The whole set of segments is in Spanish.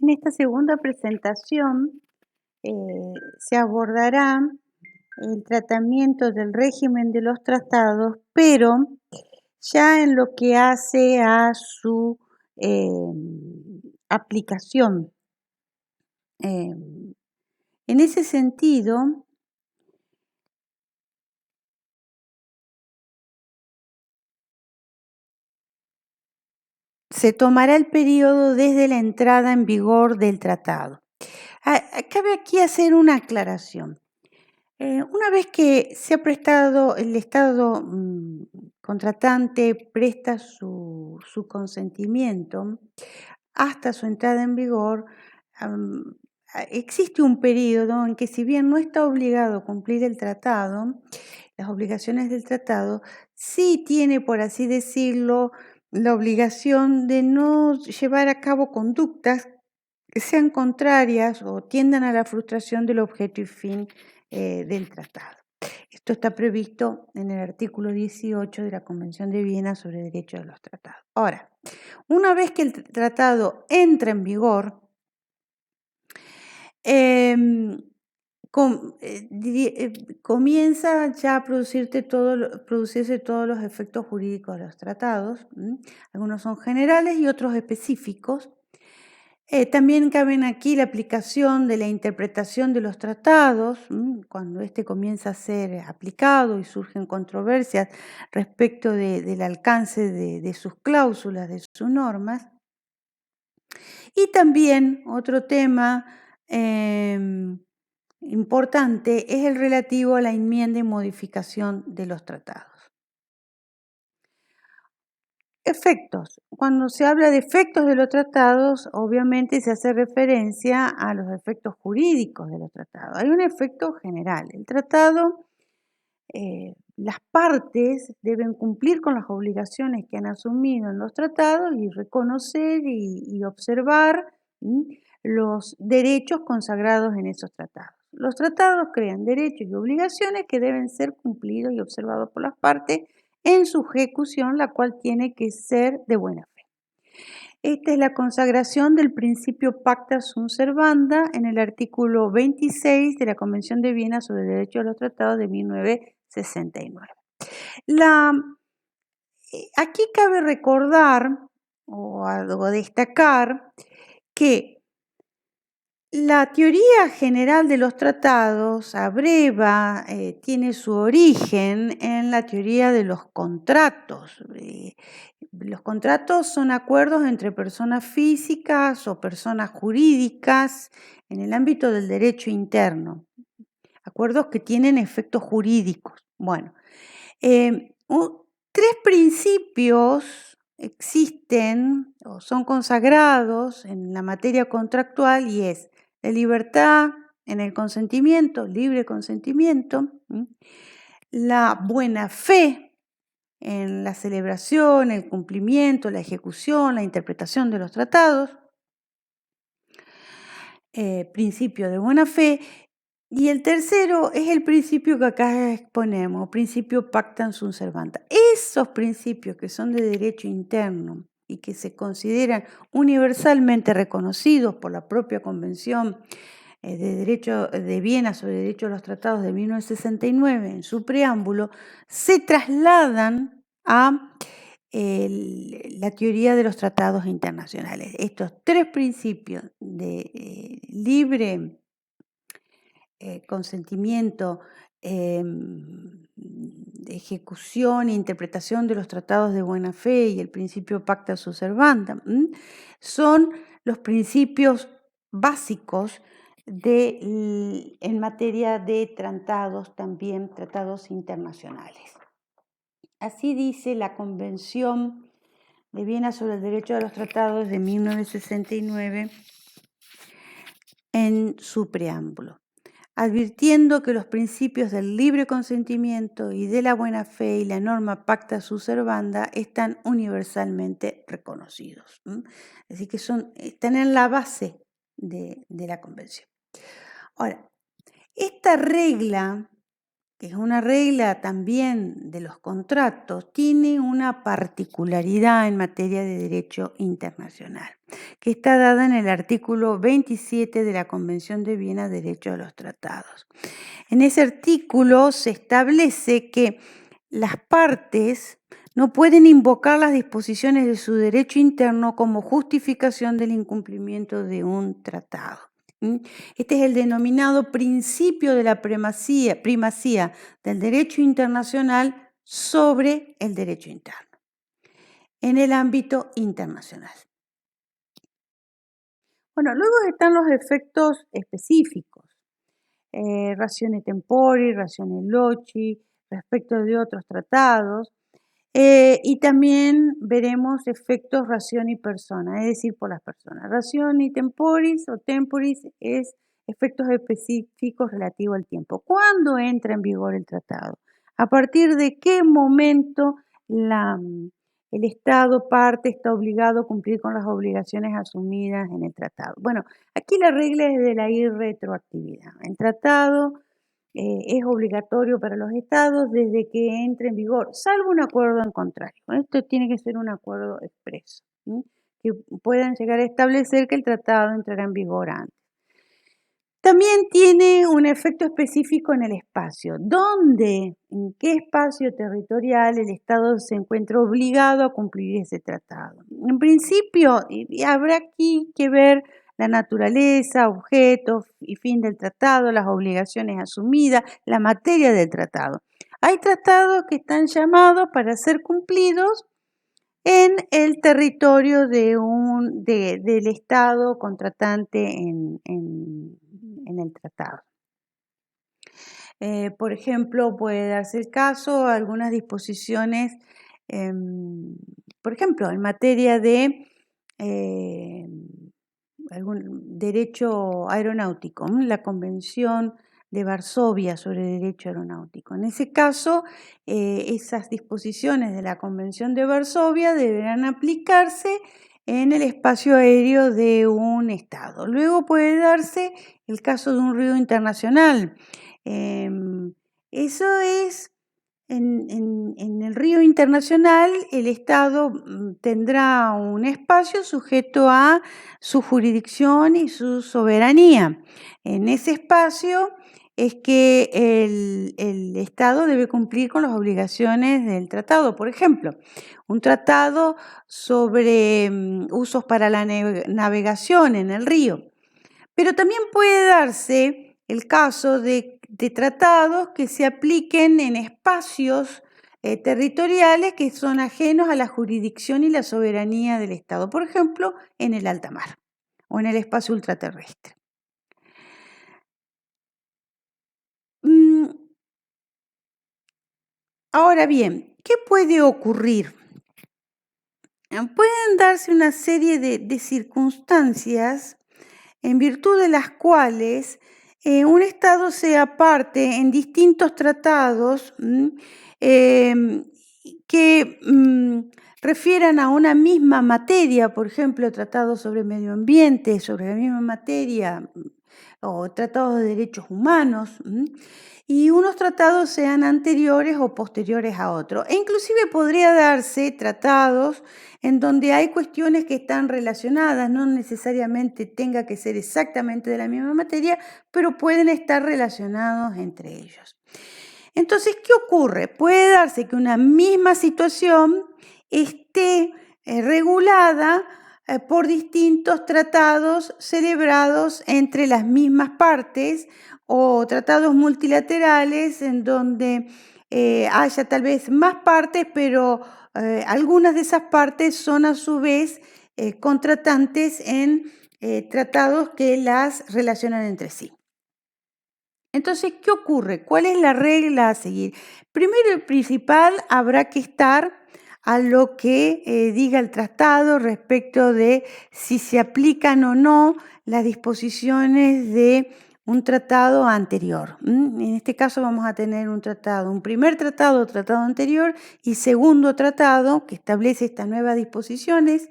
En esta segunda presentación se abordará el tratamiento del régimen de los tratados, pero ya en lo que hace a su aplicación. En ese sentido, se tomará el periodo desde la entrada en vigor del tratado. Cabe aquí hacer una aclaración. Una vez que se ha prestado, el Estado contratante presta su consentimiento hasta su entrada en vigor, existe un periodo en que, si bien no está obligado a cumplir el tratado, las obligaciones del tratado, sí tiene, por así decirlo, la obligación de no llevar a cabo conductas que sean contrarias o tiendan a la frustración del objeto y fin del tratado. Esto está previsto en el artículo 18 de la Convención de Viena sobre Derechos de los Tratados. Ahora, una vez que el tratado entra en vigor, comienza ya a producirse todos los efectos jurídicos de los tratados. Algunos son generales y otros específicos. También caben aquí la aplicación de la interpretación de los tratados, cuando este comienza a ser aplicado y surgen controversias respecto del alcance de sus cláusulas, de sus normas. Y también otro tema importante es el relativo a la enmienda y modificación de los tratados. Efectos. Cuando se habla de efectos de los tratados, obviamente se hace referencia a los efectos jurídicos de los tratados. Hay un efecto general. El tratado, las partes deben cumplir con las obligaciones que han asumido en los tratados y reconocer y observar los derechos consagrados en esos tratados. Los tratados crean derechos y obligaciones que deben ser cumplidos y observados por las partes en su ejecución, la cual tiene que ser de buena fe. Esta es la consagración del principio pacta sunt servanda en el artículo 26 de la Convención de Viena sobre el Derecho de los Tratados de 1969. Aquí cabe recordar o destacar que la teoría general de los tratados abreva, tiene su origen en la teoría de los contratos. Los contratos son acuerdos entre personas físicas o personas jurídicas en el ámbito del derecho interno. Acuerdos que tienen efectos jurídicos. Bueno, tres principios existen o son consagrados en la materia contractual, y es la libertad en el consentimiento, libre consentimiento, la buena fe en la celebración, el cumplimiento, la ejecución, la interpretación de los tratados, principio de buena fe, y el tercero es el principio que acá exponemos, principio pacta sunt servanda. Esos principios que son de derecho interno y que se consideran universalmente reconocidos por la propia Convención de Derecho de Viena sobre el Derecho de los Tratados de 1969, en su preámbulo, se trasladan a la teoría de los tratados internacionales. Estos tres principios de libre consentimiento, ejecución e interpretación de los tratados de buena fe y el principio pacta sunt servanda, son los principios básicos en materia de tratados, también tratados internacionales. Así dice la Convención de Viena sobre el Derecho de los Tratados de 1969 en su preámbulo, advirtiendo que los principios del libre consentimiento y de la buena fe y la norma pacta sunt servanda están universalmente reconocidos. Así que están en la base de la Convención. Ahora, esta regla que es una regla también de los contratos, tiene una particularidad en materia de derecho internacional, que está dada en el artículo 27 de la Convención de Viena, Derecho de los Tratados. En ese artículo se establece que las partes no pueden invocar las disposiciones de su derecho interno como justificación del incumplimiento de un tratado. Este es el denominado principio de la primacía del derecho internacional sobre el derecho interno en el ámbito internacional. Bueno, luego están los efectos específicos, ratione tempori, ratione loci, respecto de otros tratados, y también veremos efectos ratione persona, es decir, por las personas. Ratione temporis o temporis es efectos específicos relativos al tiempo. ¿Cuándo entra en vigor el tratado? ¿A partir de qué momento el Estado parte está obligado a cumplir con las obligaciones asumidas en el tratado? Bueno, aquí la regla es de la irretroactividad. El tratado es obligatorio para los estados desde que entre en vigor, salvo un acuerdo en contrario. Esto tiene que ser un acuerdo expreso, que puedan llegar a establecer que el tratado entrará en vigor antes. También tiene un efecto específico en el espacio. ¿Dónde, en qué espacio territorial el Estado se encuentra obligado a cumplir ese tratado? En principio, habrá aquí que ver la naturaleza, objeto y fin del tratado, las obligaciones asumidas, la materia del tratado. Hay tratados que están llamados para ser cumplidos en el territorio del Estado contratante en el tratado. Por ejemplo, puede darse el caso algunas disposiciones, por ejemplo, en materia de algún derecho aeronáutico, la Convención de Varsovia sobre Derecho Aeronáutico. En ese caso, esas disposiciones de la Convención de Varsovia deberán aplicarse en el espacio aéreo de un Estado. Luego puede darse el caso de un río internacional. Eso es, en el río internacional, el Estado tendrá un espacio sujeto a su jurisdicción y su soberanía. En ese espacio es que el Estado debe cumplir con las obligaciones del tratado. Por ejemplo, un tratado sobre usos para la navegación en el río. Pero también puede darse el caso de tratados que se apliquen en espacios territoriales que son ajenos a la jurisdicción y la soberanía del Estado, por ejemplo, en el alta mar o en el espacio ultraterrestre. Ahora bien, ¿qué puede ocurrir? Pueden darse una serie de circunstancias en virtud de las cuales un Estado sea parte en distintos tratados que refieran a una misma materia, por ejemplo, tratados sobre medio ambiente, sobre la misma materia, o tratados de derechos humanos, y unos tratados sean anteriores o posteriores a otros. E inclusive podría darse tratados en donde hay cuestiones que están relacionadas, no necesariamente tenga que ser exactamente de la misma materia, pero pueden estar relacionados entre ellos. Entonces, ¿qué ocurre? Puede darse que una misma situación esté regulada por distintos tratados celebrados entre las mismas partes o tratados multilaterales en donde haya tal vez más partes, pero algunas de esas partes son a su vez contratantes en tratados que las relacionan entre sí. Entonces, ¿qué ocurre? ¿Cuál es la regla a seguir? Primero y principal, habrá que estar a lo que diga el tratado respecto de si se aplican o no las disposiciones de un tratado anterior. En este caso vamos a tener un tratado, un primer tratado, tratado anterior, y segundo tratado que establece estas nuevas disposiciones,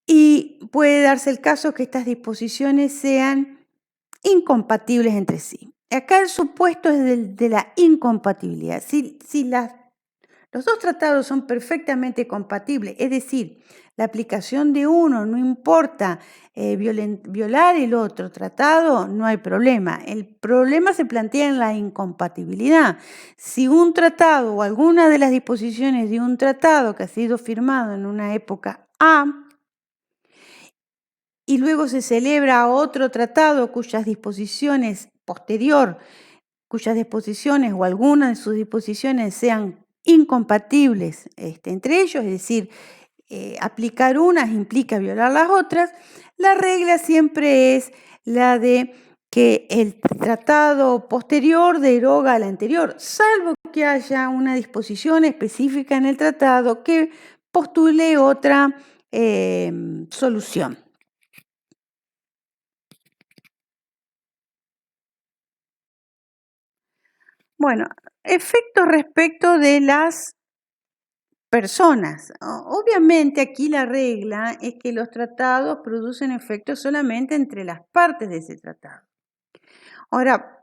y puede darse el caso que estas disposiciones sean incompatibles entre sí. acá el supuesto es de la incompatibilidad. Si los dos tratados son perfectamente compatibles, es decir, la aplicación de uno no importa violar el otro tratado, no hay problema. El problema se plantea en la incompatibilidad. Si un tratado o alguna de las disposiciones de un tratado que ha sido firmado en una época A y luego se celebra otro tratado cuyas disposiciones o algunas de sus disposiciones sean incompatibles entre ellos, es decir, aplicar unas implica violar las otras, la regla siempre es la de que el tratado posterior deroga al anterior, salvo que haya una disposición específica en el tratado que postule otra solución. Bueno, efectos respecto de las personas. Obviamente aquí la regla es que los tratados producen efectos solamente entre las partes de ese tratado. Ahora,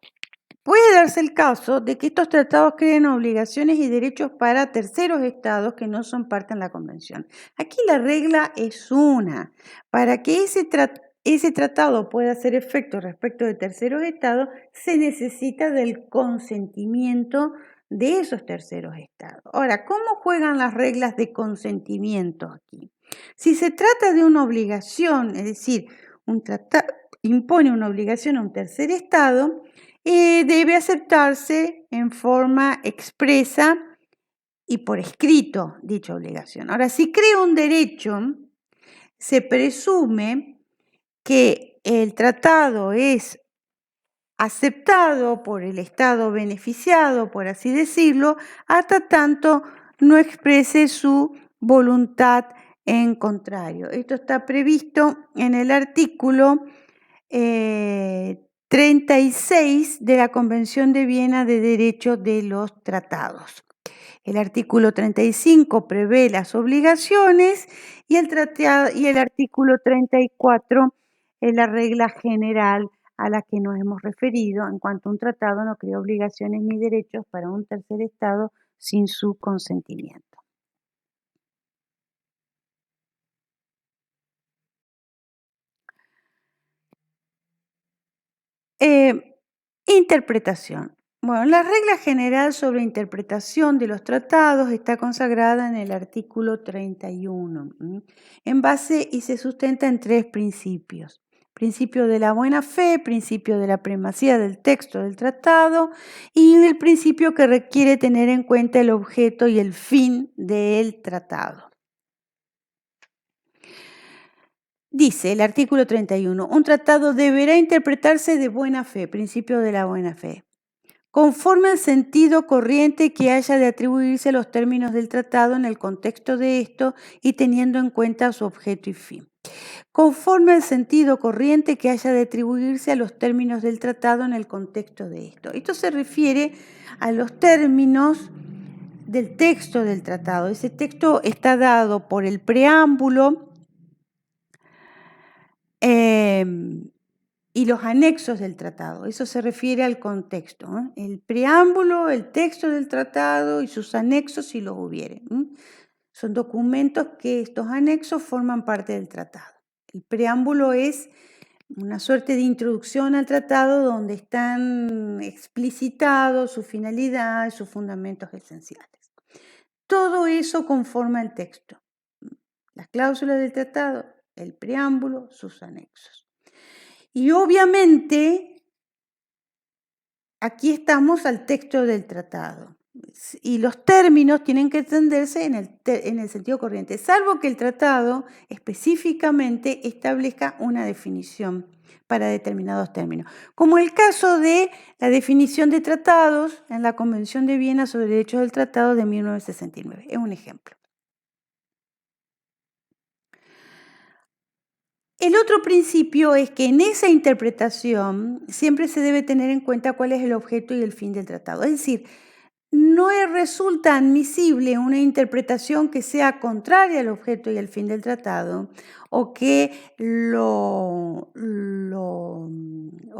puede darse el caso de que estos tratados creen obligaciones y derechos para terceros estados que no son parte en la convención. Aquí la regla es una. Para que ese tratado pueda hacer efecto respecto de terceros estados, se necesita del consentimiento de esos terceros estados. Ahora, ¿cómo juegan las reglas de consentimiento aquí? Si se trata de una obligación, es decir, un tratado impone una obligación a un tercer estado, debe aceptarse en forma expresa y por escrito dicha obligación. Ahora, si crea un derecho, se presume que el tratado es aceptado por el Estado beneficiado, por así decirlo, hasta tanto no exprese su voluntad en contrario. Esto está previsto en el artículo 36 de la Convención de Viena de Derecho de los Tratados. El artículo 35 prevé las obligaciones y el artículo 34 es la regla general a la que nos hemos referido en cuanto un tratado no crea obligaciones ni derechos para un tercer estado sin su consentimiento. Interpretación. Bueno, la regla general sobre interpretación de los tratados está consagrada en el artículo 31, en base y se sustenta en tres principios. Principio de la buena fe, principio de la primacía del texto del tratado y el principio que requiere tener en cuenta el objeto y el fin del tratado. Dice el artículo 31, un tratado deberá interpretarse de buena fe, principio de la buena fe, conforme al sentido corriente que haya de atribuirse a los términos del tratado en el contexto de esto y teniendo en cuenta su objeto y fin. Conforme al sentido corriente que haya de atribuirse a los términos del tratado en el contexto de esto. Esto se refiere a los términos del texto del tratado. Ese texto está dado por el preámbulo y los anexos del tratado. Eso se refiere al contexto. El preámbulo, el texto del tratado y sus anexos si los hubiere. Son documentos que estos anexos forman parte del tratado. El preámbulo es una suerte de introducción al tratado donde están explicitados su finalidad y sus fundamentos esenciales. Todo eso conforma el texto. Las cláusulas del tratado, el preámbulo, sus anexos. Y obviamente, aquí estamos al texto del tratado. Y los términos tienen que entenderse en el sentido corriente, salvo que el tratado específicamente establezca una definición para determinados términos. Como el caso de la definición de tratados en la Convención de Viena sobre Derechos del Tratado de 1969. Es un ejemplo. El otro principio es que en esa interpretación siempre se debe tener en cuenta cuál es el objeto y el fin del tratado. Es decir, no resulta admisible una interpretación que sea contraria al objeto y al fin del tratado o que lo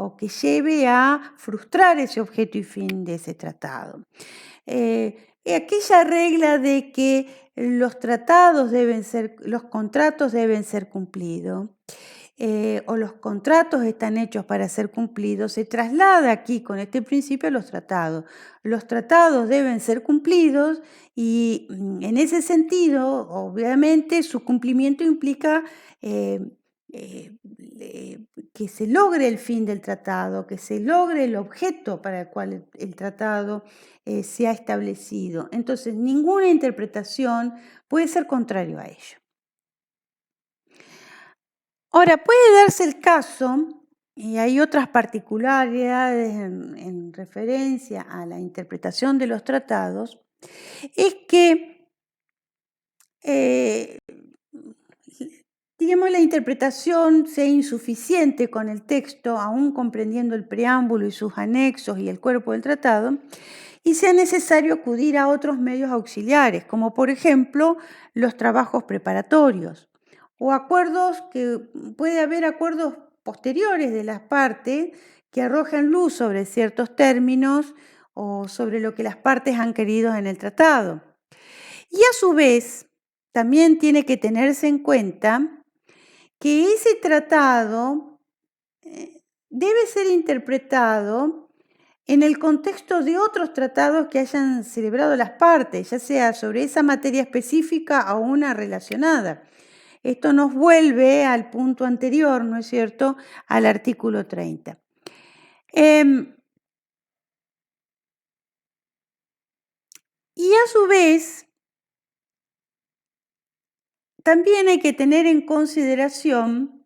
o que lleve a frustrar ese objeto y fin de ese tratado. Aquella regla de que los contratos deben ser cumplidos, o los contratos están hechos para ser cumplidos, se traslada aquí con este principio a los tratados. Los tratados deben ser cumplidos y en ese sentido, obviamente, su cumplimiento implica eh, que se logre el fin del tratado, que se logre el objeto para el cual el tratado se ha establecido. Entonces, ninguna interpretación puede ser contrario a ello. Ahora, puede darse el caso, y hay otras particularidades en referencia a la interpretación de los tratados, es que, digamos, la interpretación sea insuficiente con el texto, aún comprendiendo el preámbulo y sus anexos y el cuerpo del tratado, y sea necesario acudir a otros medios auxiliares, como por ejemplo los trabajos preparatorios o puede haber acuerdos posteriores de las partes que arrojan luz sobre ciertos términos o sobre lo que las partes han querido en el tratado. Y a su vez, también tiene que tenerse en cuenta que ese tratado debe ser interpretado en el contexto de otros tratados que hayan celebrado las partes, ya sea sobre esa materia específica o una relacionada. Esto nos vuelve al punto anterior, ¿no es cierto?, al artículo 30. Y a su vez, también hay que tener en consideración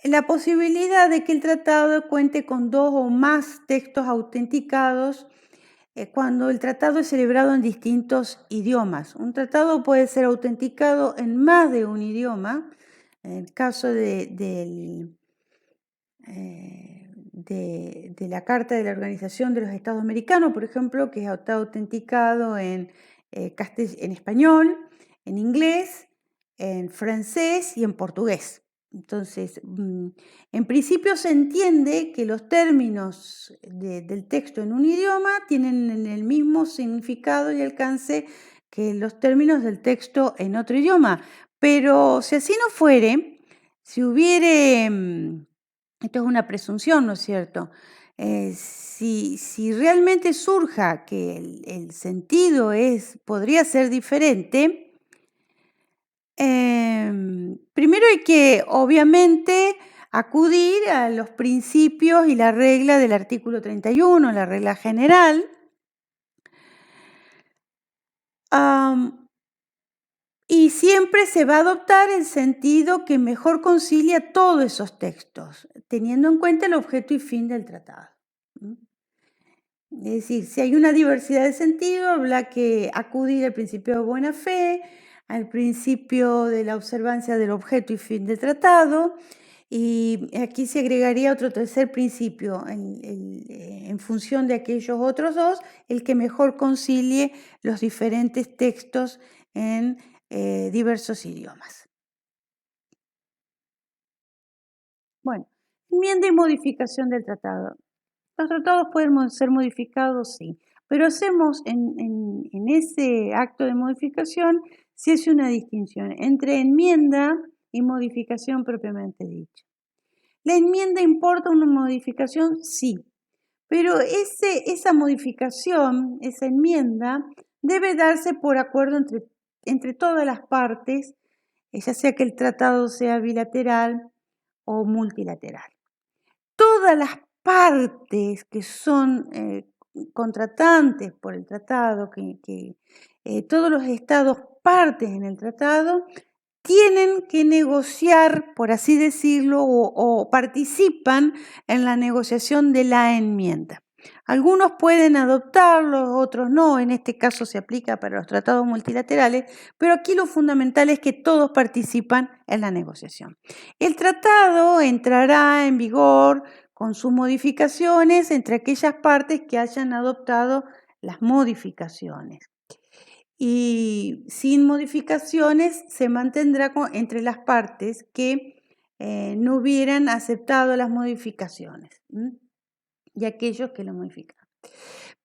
la posibilidad de que el tratado cuente con 2 o más textos autenticados cuando el tratado es celebrado en distintos idiomas. Un tratado puede ser autenticado en más de un idioma. En el caso de la Carta de la Organización de los Estados Americanos, por ejemplo, que está autenticado en español, en inglés, en francés y en portugués. Entonces, en principio se entiende que los términos del texto en un idioma tienen el mismo significado y alcance que los términos del texto en otro idioma. Pero si así no fuere, si hubiere, esto es una presunción, ¿no es cierto? Si realmente surja que el sentido podría ser diferente, primero hay que, obviamente, acudir a los principios y la regla del artículo 31, la regla general. Y siempre se va a adoptar el sentido que mejor concilia todos esos textos, teniendo en cuenta el objeto y fin del tratado. Es decir, si hay una diversidad de sentido, habrá que acudir al principio de buena fe, al principio de la observancia del objeto y fin del tratado, y aquí se agregaría otro tercer principio, en función de aquellos otros dos, el que mejor concilie los diferentes textos en diversos idiomas. Bueno, enmienda y modificación del tratado. Los tratados pueden ser modificados, sí, pero hacemos en ese acto de modificación, se hace una distinción entre enmienda y modificación propiamente dicha. ¿La enmienda importa una modificación? Sí, pero esa modificación, esa enmienda, debe darse por acuerdo entre todas las partes, ya sea que el tratado sea bilateral o multilateral. Todas las partes que son contratantes por el tratado, todos los estados partes en el tratado, tienen que negociar, por así decirlo, o participan en la negociación de la enmienda. Algunos pueden adoptarlo, otros no, en este caso se aplica para los tratados multilaterales, pero aquí lo fundamental es que todos participan en la negociación. El tratado entrará en vigor con sus modificaciones entre aquellas partes que hayan adoptado las modificaciones. Y sin modificaciones se mantendrá entre las partes que no hubieran aceptado las modificaciones, y aquellos que lo modificaron.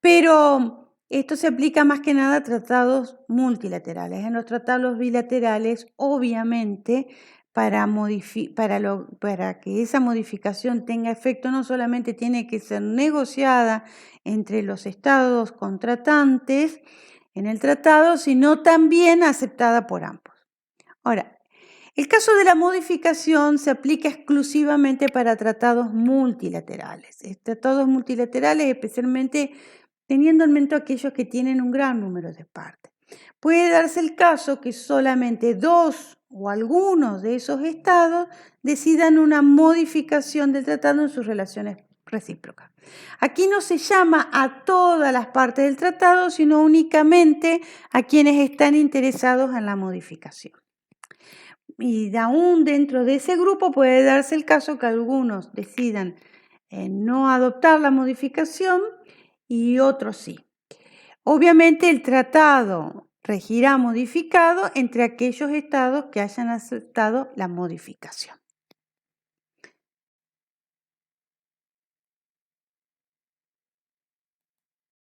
Pero esto se aplica más que nada a tratados multilaterales. En los tratados bilaterales, obviamente, para que esa modificación tenga efecto, no solamente tiene que ser negociada entre los estados contratantes en el tratado, sino también aceptada por ambos. Ahora, el caso de la modificación se aplica exclusivamente para tratados multilaterales. Tratados multilaterales, especialmente teniendo en mente aquellos que tienen un gran número de partes. Puede darse el caso que solamente dos o algunos de esos estados decidan una modificación del tratado en sus relaciones recíprocas. Aquí no se llama a todas las partes del tratado, sino únicamente a quienes están interesados en la modificación. Y aún dentro de ese grupo puede darse el caso que algunos decidan no adoptar la modificación y otros sí. Obviamente el tratado regirá modificado entre aquellos estados que hayan aceptado la modificación.